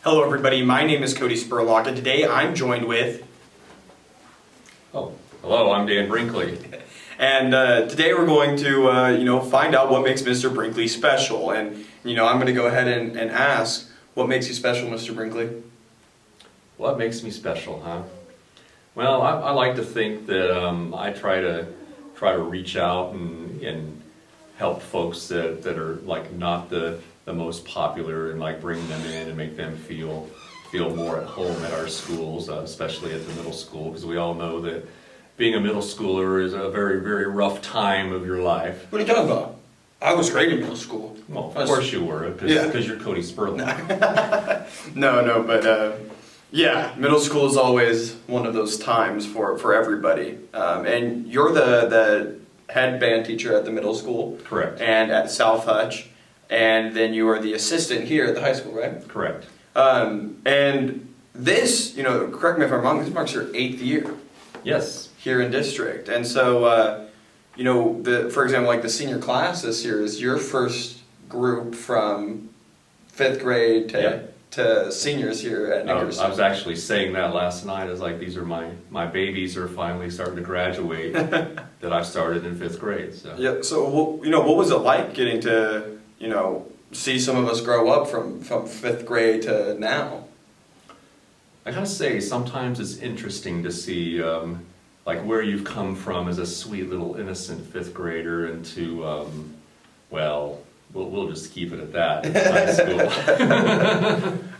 Hello everybody, my name is Cody Spurlock, and today I'm joined with... Oh, hello, I'm Dan Brinkley. And today we're going to, find out what makes Mr. Brinkley special. And, I'm going to go ahead and ask, what makes you special, Mr. Brinkley? What makes me special, huh? Well, I like to think that I try to reach out and help folks that are like not the most popular, and like bring them in and make them feel more at home at our schools, especially at the middle school, because we all know that being a middle schooler is a very, very rough time of your life. What are you talking about? I was great in middle school. Well, of course you were, because you're Cody Spurlock. No, but yeah, middle school is always one of those times for everybody. And you're the head band teacher at the middle school. Correct. And at South Hutch. And then you are the assistant here at the high school, right? Correct. And this, correct me if I'm wrong, this marks your 8th year. Yes. Here in district. And so, for example, like the senior class this year is your first group from 5th grade to seniors here at Nickerson. I was actually saying that last night. I was like, these are my babies are finally starting to graduate that I started in 5th grade. So. Yeah. So, what was it like getting to, see some of us grow up from 5th grade to now? I gotta say, sometimes it's interesting to see like where you've come from as a sweet little innocent 5th grader into, we'll just keep it at that in high school.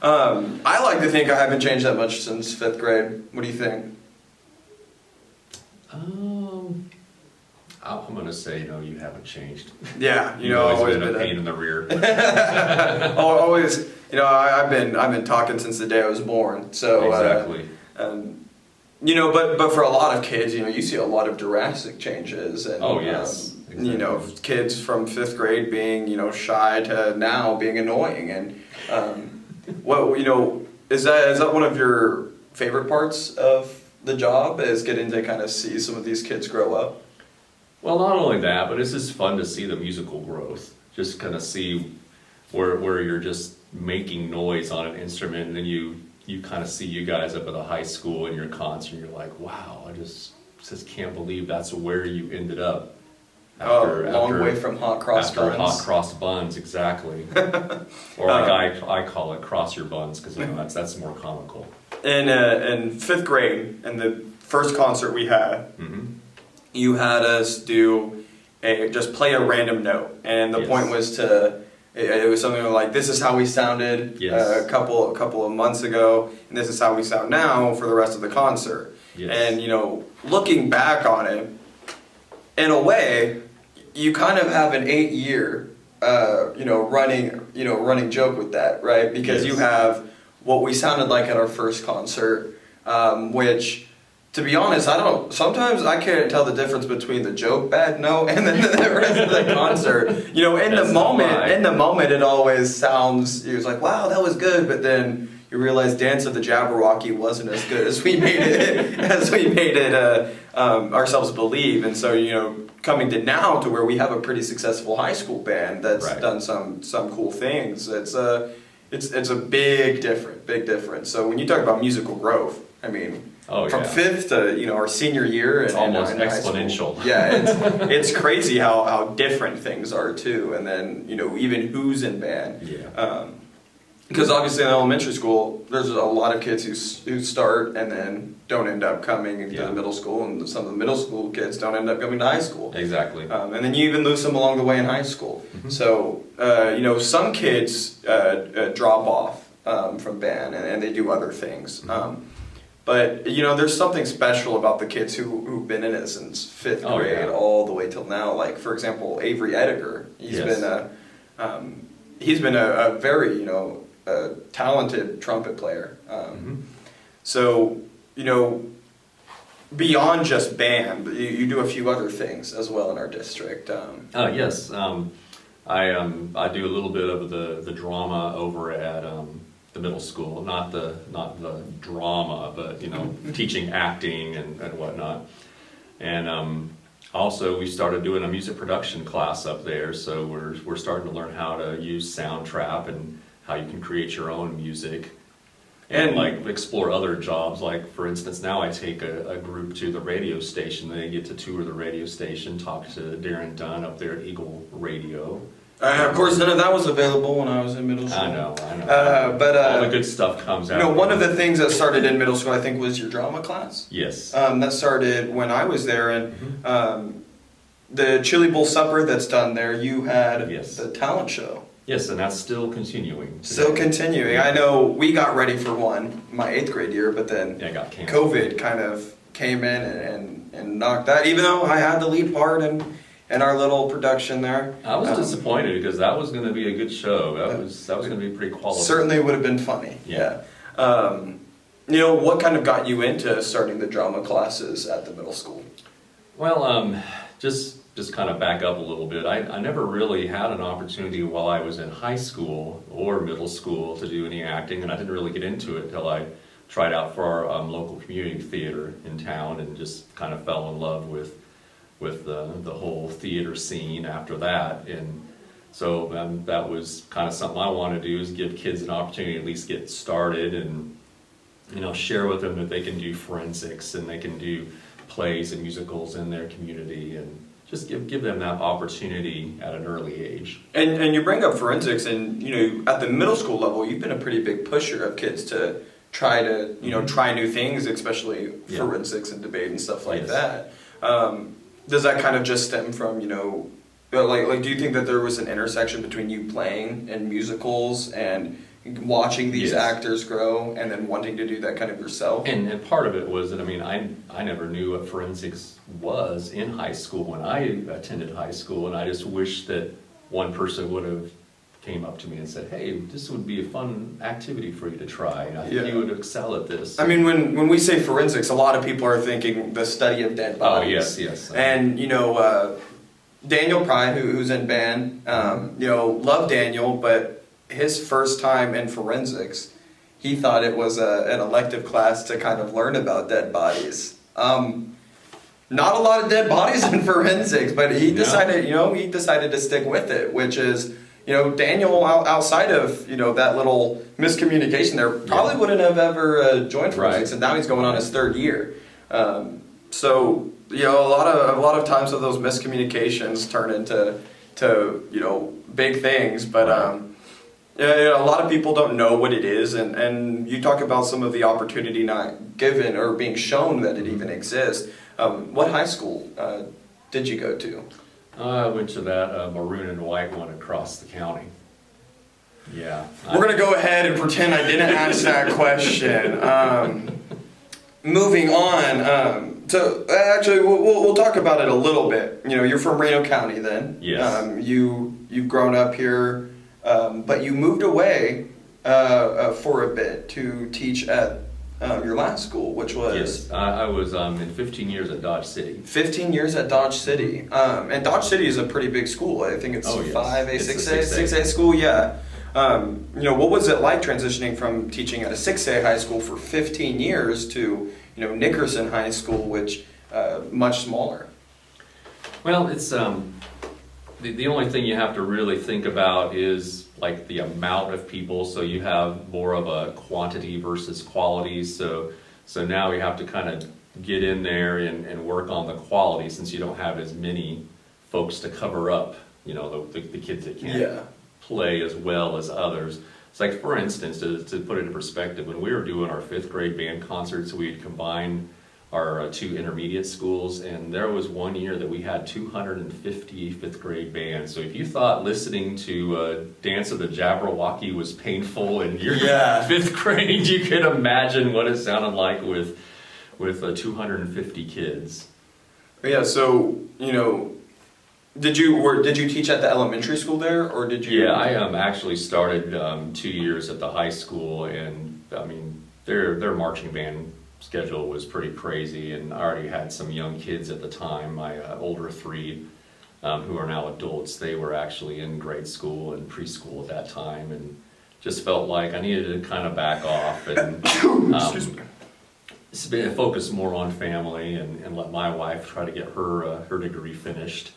I like to think I haven't changed that much since 5th grade. What do you think? I'm gonna say, you haven't changed. Yeah, You've always been a pain in the rear. Always, I've been talking since the day I was born. So exactly. But for a lot of kids, you see a lot of drastic changes. And, oh yes. Exactly. Kids from 5th grade being shy to now being annoying. And is that one of your favorite parts of the job? Is getting to kind of see some of these kids grow up? Well, not only that, but it's just fun to see the musical growth. Just kind of see where you're just making noise on an instrument, and then you kind of see you guys up at the high school in your concert, and you're like, wow, I just can't believe that's where you ended up. Long way from hot cross buns. After hot cross buns, exactly. Or like I call it, cross your buns, because that's more comical. In 5th grade, in the first concert we had, you had us just play a random note, and the point was it was something like, this is how we sounded a couple of months ago, and this is how we sound now for the rest of the concert. Yes. And looking back on it, in a way, you kind of have an 8-year running joke with that, right? Because you have what we sounded like at our first concert, which, to be honest, sometimes I can't tell the difference between the joke bad note and then the rest of the concert. In the moment it always sounds, it was like, wow, that was good, but then you realize Dance of the Jabberwocky wasn't as good as we made it ourselves believe. And so, coming to now to where we have a pretty successful high school band that's done some cool things, it's a big difference. So when you talk about musical growth, from 5th to our senior year, it's almost exponential. Yeah, it's crazy how different things are too, and then even who's in band. Yeah. Because obviously in elementary school, there's a lot of kids who start and then don't end up coming into the middle school, and some of the middle school kids don't end up coming to high school. Exactly. And then you even lose them along the way in high school. Mm-hmm. So some kids drop off from band and they do other things. Mm-hmm. But there's something special about the kids who've been in it since 5th grade all the way till now. Like, for example, Avery Ediger. He's been a very talented trumpet player. So beyond just band, you do a few other things as well in our district. Yes, I do a little bit of the drama over at the middle school, not the drama, but teaching acting and whatnot. And also we started doing a music production class up there, so we're starting to learn how to use sound trap and how you can create your own music and And- like explore other jobs. Like for instance, now I take a group to the radio station. They get to tour the radio station, talk to Darren Dunn up there at Eagle Radio. Of course, none of that was available when I was in middle school. I know. But all the good stuff comes out. one of the things that started in middle school, I think, was your drama class. Yes. That started when I was there, and the Chili Bowl supper that's done there, you had Yes. the talent show. Yes, and that's still continuing. Still continuing. I know we got ready for one my 8th grade year, but then Yeah, it got canceled. COVID kind of came in and knocked that. Even though I had the lead part in our little production there, I was disappointed because that was going to be a good show. That was going to be pretty quality. certainly would have been funny. Yeah. What kind of got you into starting the drama classes at the middle school? Well, just kind of back up a little bit. I never really had an opportunity while I was in high school or middle school to do any acting, and I didn't really get into it until I tried out for our local community theater in town, and just kind of fell in love with the whole theater scene after that. And so that was kind of something I wanted to do, is give kids an opportunity to at least get started, and share with them that they can do forensics and they can do plays and musicals in their community, and just give them that opportunity at an early age. And you bring up forensics, and at the middle school level, you've been a pretty big pusher of kids to try new things, especially forensics and debate and stuff like that. Does that kind of just stem from like do you think that there was an intersection between you playing in musicals and watching these actors grow and then wanting to do that kind of yourself? And part of it was that, I never knew what forensics was in high school when I attended high school, and I just wish that one person would have came up to me and said, hey, this would be a fun activity for you to try, and I think you would excel at this. When we say forensics, a lot of people are thinking the study of dead bodies. Oh, yes. And, Daniel Pride, who's in band, love Daniel, but his first time in forensics, he thought it was an elective class to kind of learn about dead bodies. Not a lot of dead bodies in forensics, but he decided, he decided to stick with it, which is, Daniel, outside of, that little miscommunication there, probably wouldn't have ever joined forensics, and now he's going on his 3rd year. So, a lot of times of those miscommunications turn into big things, but a lot of people don't know what it is, and you talk about some of the opportunity not given or being shown that it even exists. What high school did you go to? I went to that maroon and white one across the county. Yeah. We're going to go ahead and pretend I didn't ask that question. Moving on. So actually, we'll talk about it a little bit. You're from Reno County then. Yes. You've grown up here, but you moved away for a bit to teach at your last school, which was... Yes, I was in 15 years at Dodge City. 15 years at Dodge City. And Dodge City is a pretty big school. I think it's 5A, It's a 6A school, yeah. What was it like transitioning from teaching at a 6A high school for 15 years to, Nickerson High School, which much smaller? Well, it's the only thing you have to really think about is like the amount of people. So you have more of a quantity versus quality. So now you have to kind of get in there and work on the quality, since you don't have as many folks to cover up, the kids that can't play as well as others. It's like, for instance, to put it in perspective, when we were doing our 5th grade band concerts, we'd combine our 2 intermediate schools, and there was one year that we had 250 5th grade bands. So if you thought listening to Dance of the Jabberwocky was painful in your 5th grade, you could imagine what it sounded like with 250 kids. Yeah, so, did you teach at the elementary school there, or did you? Yeah, I actually started 2 years at the high school, and their marching band schedule was pretty crazy, and I already had some young kids at the time. My older 3, who are now adults, they were actually in grade school and preschool at that time, and just felt like I needed to kind of back off and focus more on family and let my wife try to get her degree finished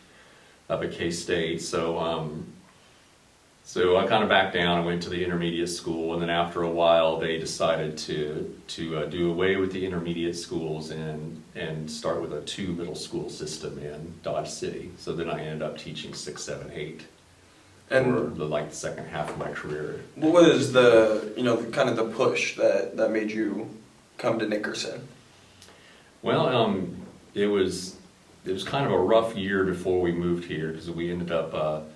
up at K-State. So So I kind of backed down and went to the intermediate school, and then after a while they decided to do away with the intermediate schools and start with a 2 middle school system in Dodge City. So then I ended up teaching 6, 7, 8 And for the second half of my career. what was the, kind of the push that made you come to Nickerson? Well, it was kind of a rough year before we moved here because we ended up.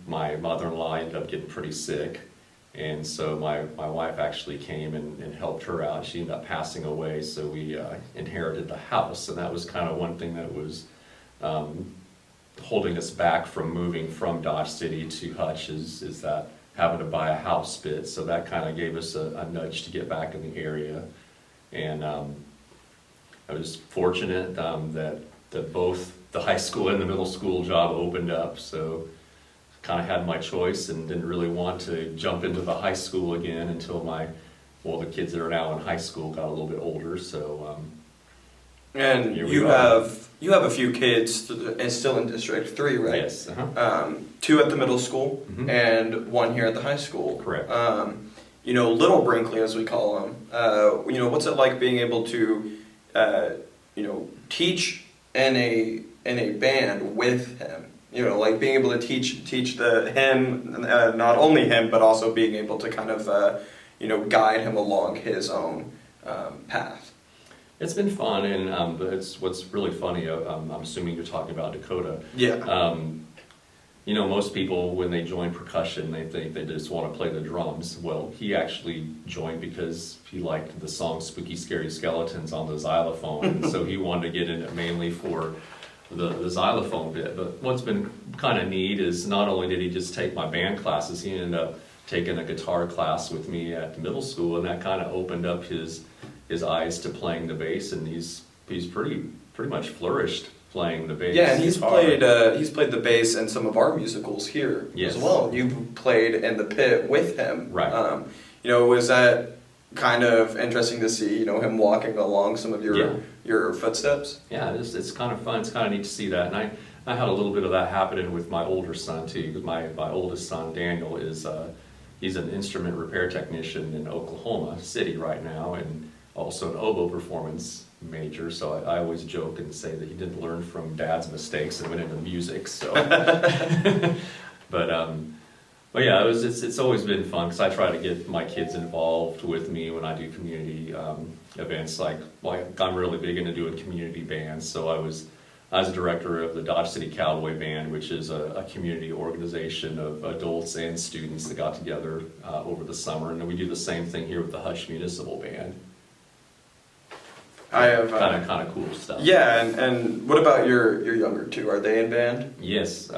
My mother-in-law ended up getting pretty sick, and so my wife actually came and helped her out. She ended up passing away, so we inherited the house, and that was kind of one thing that was holding us back from moving from Dodge City to Hutch is that having to buy a house bit. So that kind of gave us a nudge to get back in the area, and I was fortunate that both the high school and the middle school job opened up, so kind of had my choice and didn't really want to jump into the high school again until the kids that are now in high school got a little bit older. So and you have a few kids and still in District 3, right? Yes. Uh-huh. 2 at the middle school Mhm. and 1 here at the high school. Correct. Little Brinkley, as we call him. What's it like being able to teach in a band with him? Like being able to teach him, not only him, but also being able to kind of, guide him along his own path. It's been fun, and it's what's really funny. I'm assuming you're talking about Dakota. Yeah. Most people when they join percussion, they think they just want to play the drums. Well, he actually joined because he liked the song "Spooky Scary Skeletons" on the xylophone, and so he wanted to get in it mainly for the xylophone bit. But what's been kind of neat is not only did he just take my band classes, he ended up taking a guitar class with me at middle school, and that kind of opened up his eyes to playing the bass, and he's pretty much flourished playing the bass. Yeah, and he's played the bass in some of our musicals here Yes. as well. You've played in the pit with him. Right. Was that kind of interesting to see, him walking along some of your footsteps? Yeah, it's kind of fun. It's kind of neat to see that. And I had a little bit of that happening with my older son too, because my oldest son, Daniel, he's an instrument repair technician in Oklahoma City right now, and also an oboe performance major. So I always joke and say that he didn't learn from dad's mistakes and went into music. So, but yeah, it's always been fun because I try to get my kids involved with me when I do community events. I'm really big into doing community bands. So I was director of the Dodge City Cowboy Band, which is a community organization of adults and students that got together over the summer, and then we do the same thing here with the Hutch Municipal Band. I have kind of cool stuff. Yeah, and what about your younger two? Are they in band? Yes.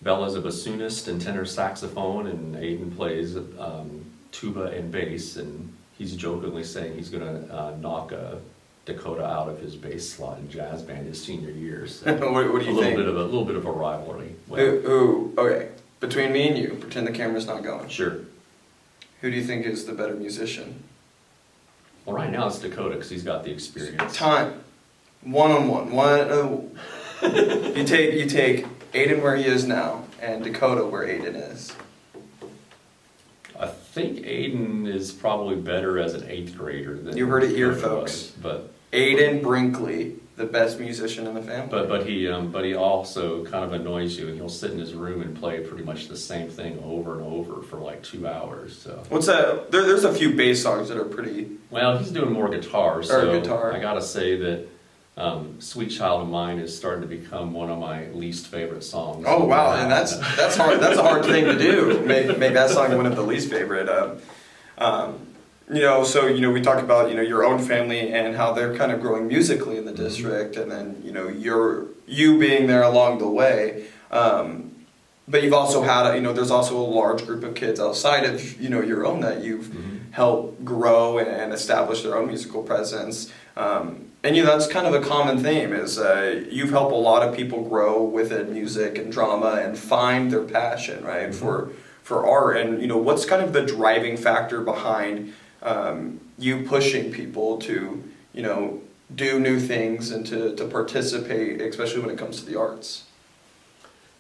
Bella's a bassoonist and tenor saxophone, and Aiden plays tuba and bass, and he's jokingly saying he's going to knock Dakota out of his bass slot in jazz band his senior year. So what do you think? A little bit of a rivalry. Okay, between me and you, pretend the camera's not going. Sure. Who do you think is the better musician? Well, right now it's Dakota because he's got the experience. Time, one-on-one. You take Aiden where he is now, and Dakota where Aiden is. I think Aiden is probably better as an 8th grader than You heard it here, Dakota folks. was, but Aiden Brinkley, the best musician in the family. but he also kind of annoys you, and he'll sit in his room and play pretty much the same thing over and over for like 2 hours. So What's that? There's a few bass songs that are pretty. well, he's doing more guitar. So guitar. I gotta say that "Sweet Child of Mine" is starting to become one of my least favorite songs. Oh wow, and that's hard. That's a hard thing to do. Make that song one of the least favorite. We talk about your own family and how they're kind of growing musically in the district, and then you being there along the way. But you've also had there's also a large group of kids outside of your own that you've helped grow and establish their own musical presence. And that's kind of a common theme is you've helped a lot of people grow within music and drama and find their passion, right, for art. And what's kind of the driving factor behind you pushing people to do new things and to participate, especially when it comes to the arts?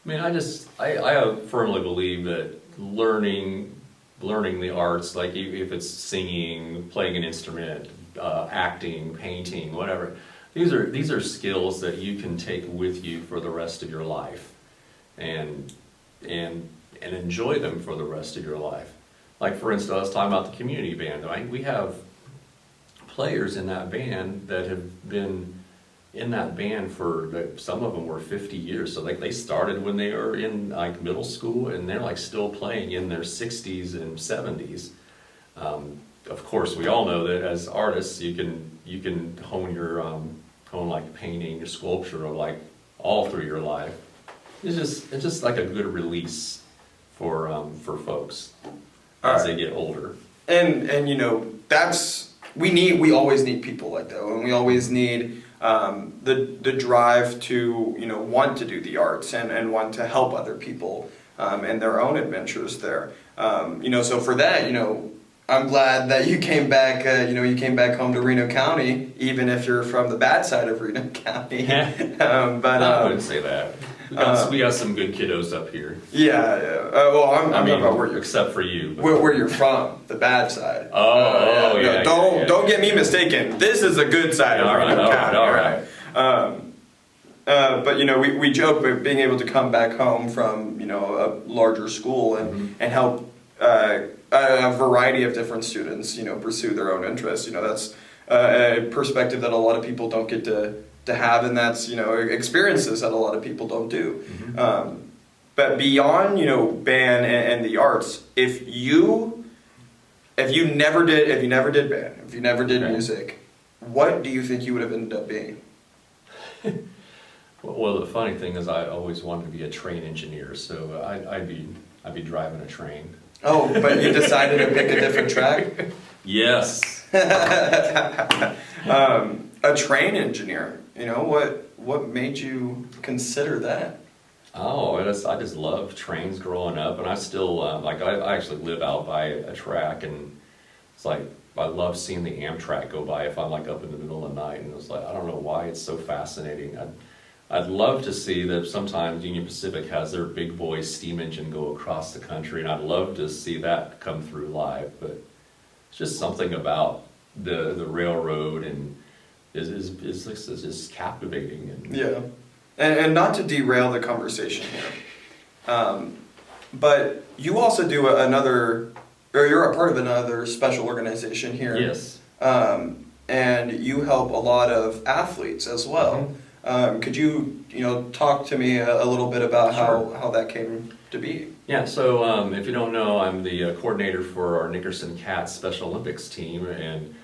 I mean, I firmly believe that learning the arts, like if it's singing, playing an instrument, acting, painting, whatever, these are skills that you can take with you for the rest of your life, and enjoy them for the rest of your life. Like, for instance, I was talking about the community band. Right? We have players in that band that have been in that band for, some of them were 50 years. So like they started when they were in like middle school, and they're like still playing in their 60s and 70s. Of course, we all know that as artists, you can hone your hone like painting, your sculpture, or like all through your life. It's just like a good release for folks as they get older. And you know, we always need people like that, and we always need the drive to, you know, want to do the arts and want to help other people in their own adventures there. You know, so for that, you know, I'm glad that you came back. You came back home to Reno County, even if you're from the bad side of Reno County. But I wouldn't say that. We got some good kiddos up here. Yeah. Well, I'm talking about where you're, except for you. Where you're from, the bad side. Yeah. Don't get me mistaken. This is a good side of Reno County. All right. But you know, we joke about being able to come back home from, you know, a larger school and help a variety of different students, you know, pursue their own interests. You know, that's a perspective that a lot of people don't get to have, and that's, you know, experiences that a lot of people don't do. But beyond, you know, band and the arts, if you never did band, if you never did music, what do you think you would have ended up being? Well, the funny thing is, I always wanted to be a train engineer, so I'd be driving a train. Oh, but you decided to pick a different track? Yes. A train engineer. You know, what made you consider that? Oh, I just loved trains growing up, and I still I actually live out by a track, and it's like I love seeing the Amtrak go by if I'm like up in the middle of the night, and it was like, I don't know why it's so fascinating. I'd love to see that sometimes Union Pacific has their big boy steam engine go across the country, and I'd love to see that come through live. But it's just something about the railroad and is just captivating. And yeah, and not to derail the conversation here, but you also do you're a part of another special organization here. Yes. And you help a lot of athletes as well. Could you talk to me a little bit about how that came to be? Yeah, so if you don't know, I'm the coordinator for our Nickerson Cats Special Olympics team, and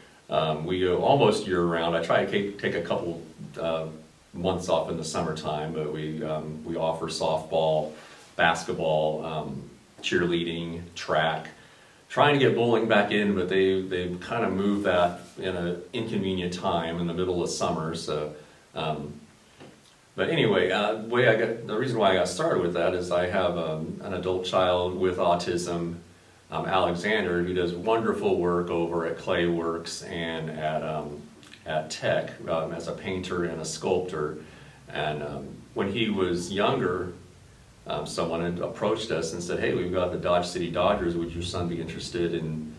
we go almost year-round. I try to take a couple months off in the summertime, but we offer softball, basketball, cheerleading, track. Trying to get bowling back in, but they kind of moved that in an inconvenient time in the middle of summer. So, but anyway, the reason why I got started with that is I have an adult child with autism, Alexander, who does wonderful work over at Clay Works and at Tech as a painter and a sculptor. And when he was younger, someone had approached us and said, "Hey, we've got the Dodge City Dodgers. Would your son be interested in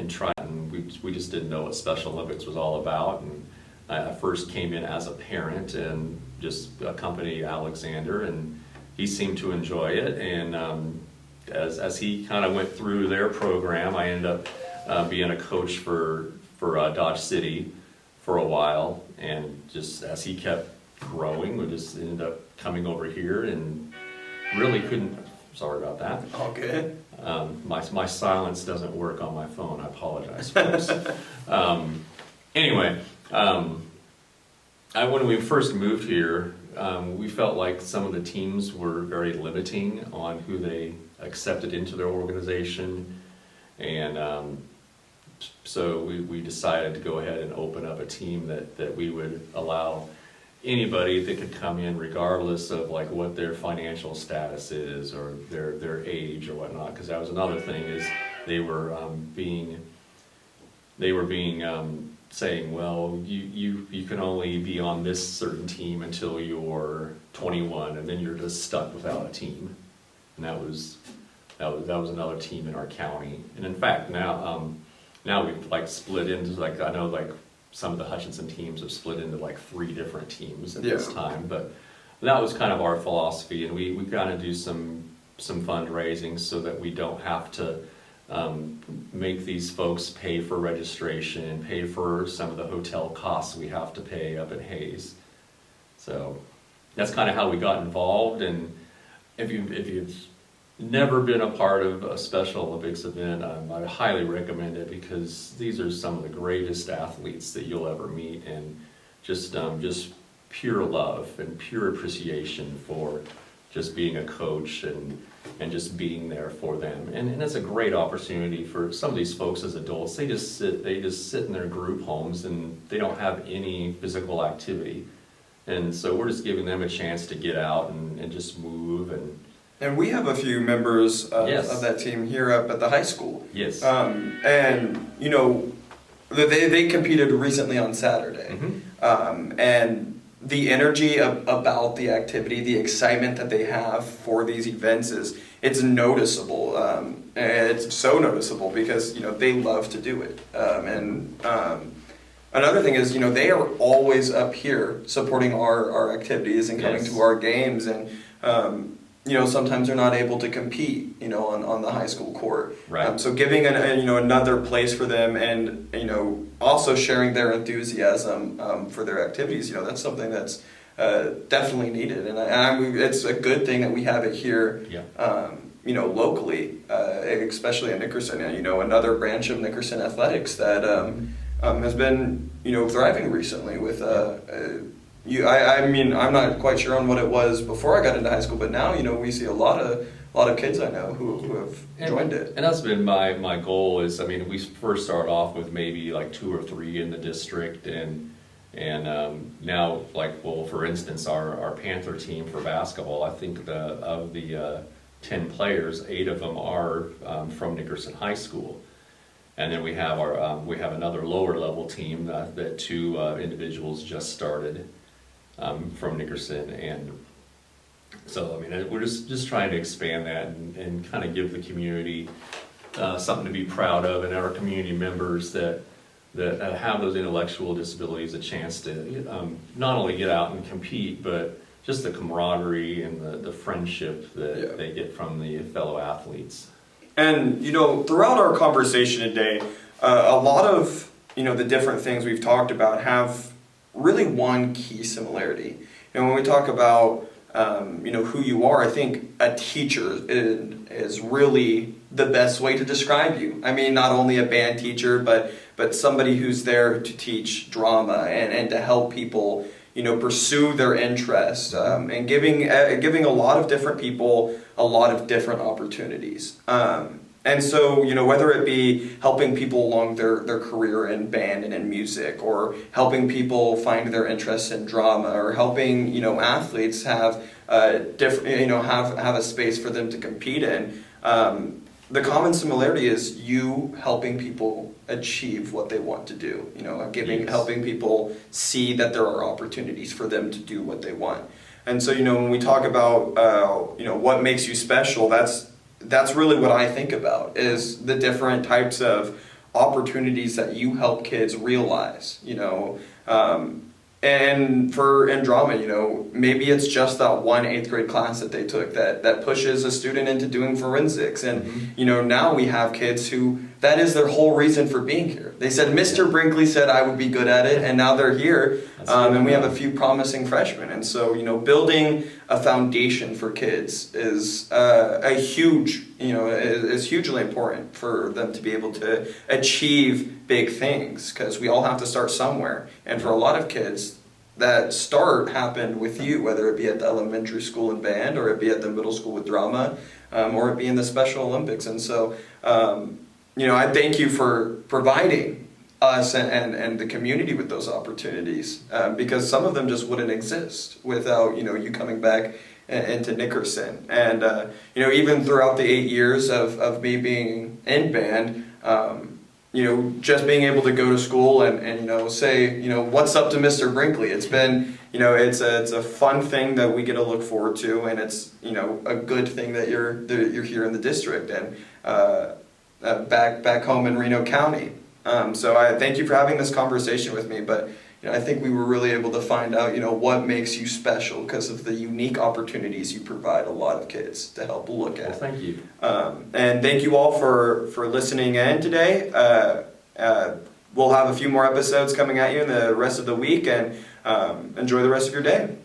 trying?" And we just didn't know what Special Olympics was all about. And I first came in as a parent and just accompanied Alexander, and he seemed to enjoy it. And as he kind of went through their program, I ended up being a coach for Dodge City for a while. And just as he kept growing, we just ended up coming over here and really couldn't. Sorry about that. All good. My silence doesn't work on my phone. I apologize, folks. Anyway, when we first moved here, we felt like some of the teams were very limiting on who they accepted into their organization, and so we decided to go ahead and open up a team that we would allow anybody that could come in regardless of like what their financial status is or their age or whatnot, because that was another thing, is they were being saying, well, you can only be on this certain team until you're 21, and then you're just stuck without a team. And that was another team in our county. And in fact, now we've like split into, like, I know like some of the Hutchinson teams have split into like 3 different teams at this time, but that was kind of our philosophy, and we kind of do some fundraising so that we don't have to make these folks pay for registration, pay for some of the hotel costs we have to pay up in Hayes. So that's kind of how we got involved. And if you've never been a part of a Special Olympics event, I highly recommend it, because these are some of the greatest athletes that you'll ever meet, and just pure love and pure appreciation for just being a coach and just being there for them. And it's a great opportunity for some of these folks as adults. They just sit in their group homes and they don't have any physical activity. And so we're just giving them a chance to get out and just move. And we have a few members Yes. of that team here up at the high school. Yes. And, you know, they competed recently on Saturday. Mm-hmm. And the energy about the activity, the excitement that they have for these events it's noticeable. And it's so noticeable because, you know, they love to do it. Another thing is, you know, they are always up here supporting our activities and coming Yes. to our games. And, you know, sometimes they're not able to compete, you know, on the high school court. Right. So giving you know, another place for them, and, you know, also sharing their enthusiasm for their activities, you know, that's something that's definitely needed. And it's a good thing that we have it here, Yeah. you know, locally, especially in Nickerson. You know, another branch of Nickerson athletics that has been, you know, thriving recently with I mean, I'm not quite sure on what it was before I got into high school, but now, you know, we see a lot of kids I know who have joined it. And that's been my goal is, I mean, we first started off with maybe like 2 or 3 in the district, and now, like, well, for instance, our Panther team for basketball, I think of the 10 players, 8 of them are from Nickerson High School. And then we have another lower level team that 2 individuals just started from Nickerson. And so, I mean, we're just trying to expand that and kind of give the community something to be proud of, and our community members that have those intellectual disabilities a chance to not only get out and compete, but just the camaraderie and the friendship that they get from the fellow athletes. And, you know, throughout our conversation today, a lot of, you know, the different things we've talked about have really one key similarity. You know, when we talk about, you know, who you are, I think a teacher is really the best way to describe you. I mean, not only a band teacher, but somebody who's there to teach drama and to help people, you know, pursue their interests, and giving a lot of different people a lot of different opportunities. And so, you know, whether it be helping people along their career in band and in music, or helping people find their interests in drama, or helping, you know, athletes have different, you know, have a space for them to compete in, the common similarity is you helping people achieve what they want to do. You know, helping people see that there are opportunities for them to do what they want. And so, you know, when we talk about, you know, what makes you special, that's really what I think about, is the different types of opportunities that you help kids realize, you know. And in drama, you know, maybe it's just that one 8th grade class that they took that pushes a student into doing forensics. And, you know, now we have kids who, that is their whole reason for being here. They said, Mr. Brinkley said I would be good at it, and now they're here. And we have a few promising freshmen. And so, you know, building a foundation for kids is is hugely important for them to be able to achieve big things, because we all have to start somewhere. And for a lot of kids, that start happened with you, whether it be at the elementary school in band, or it be at the middle school with drama, or it be in the Special Olympics. And so, you know, I thank you for providing us and the community with those opportunities, because some of them just wouldn't exist without, you know, you coming back into Nickerson. And, you know, even throughout the 8 years of me being in band, just being able to go to school and say, what's up to Mr. Brinkley. It's been, it's a fun thing that we get to look forward to, and it's, a good thing that you're here in the district and back home in Reno County. So I thank you for having this conversation with me, but I think we were really able to find out, what makes you special because of the unique opportunities you provide a lot of kids to help look at. Well, thank you. And thank you all for listening in today. We'll have a few more episodes coming at you in the rest of the week, and enjoy the rest of your day.